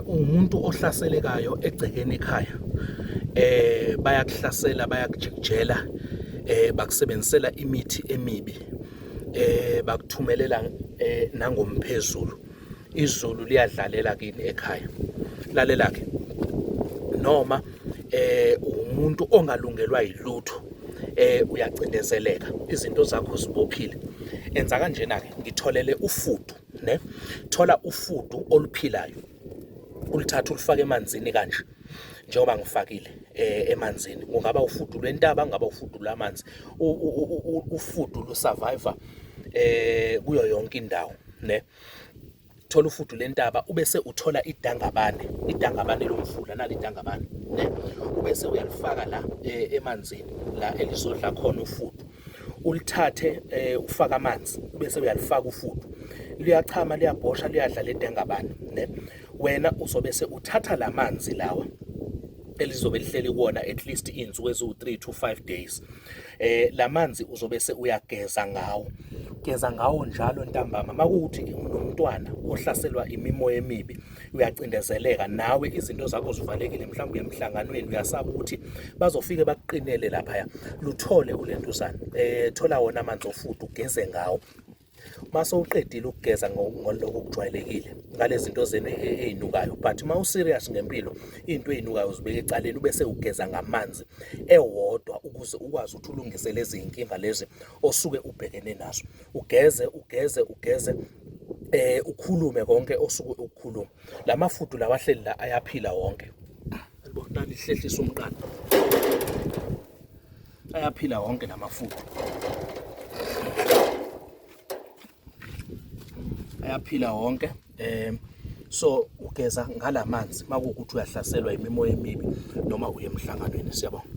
Umuntu ohlaselekayo egcekeni ekhaya, bayakuhlasela, bayakujikijela, bakusebenzisela imithi emibi, bakuthumelela nangomphezulu. Izulu liyadlalela kini ekhaya. Lalela-ke, noma umuntu ongalungelwa yilutho, uyacindezeleka, izinto zakho zibophile. Enza kanjena-ke, ngitholele ufudu, ne? Thola ufudu oluphilayo, ulithatha ulifake emanzini kanje, njengoba ngifakile emanzini. Kungaba ufudu lwentaba, kungaba ufudu lwamanzi. Ufudu lusurvive kuyo yonke indawo, ne? Thola ufudu lentaba, ubese uthola idangabane lomfula, nali idangabane, ne? Ubese uyalifaka la emanzini la elizodla khona ufudu. Ulithathe ufaka amanzi, ubese uyalifaka ufudu. Liyachama, liyabhosha, liyadla le dangabane, ne? Wena uzobese uthatha la manzi lawa elizobe lihleli kuwona at least iy'nsuku eziwu-3 to 5 days. La manzi uzobese uyageza ngawo. Geza ngawo njalo ntambama. Makuwukuthi unomntwana ohlaselwa imimoya emibi, uyacindezeleka, nawe izinto zakho zivalekile, mhlawumbe emhlanganweni uyasaba ukuthi bazofike bakuqinele laphaya, luthole ulentuzana. Thola wona amanzi ofudu, ugeze ngawo. Mase uqedile ukugeza ngoloko okujwayelekile ngalezi zinto zenu ey'nukayo, but uma userious ngempilo, into ey'nukayo uzibeka ecaleni, ubese ugeza ngamanzi ewodwa ukuze ukwazi ukuthi ulungise lezi y'nkinga lezi osuke ubhekene nazo. Ugeze, ukhulume konke osuke ukukhuluma. La mafudu lawa ahleli la ayaphila wonke. Yabona, lihlehlisa umqando. Ayaphila wonke la mafudu. Ayaphila wonke. So ugeza ngalamanzi makuwukuthi uyahlaselwa imimoya emibi noma uye emhlanganweni. Siyabonga.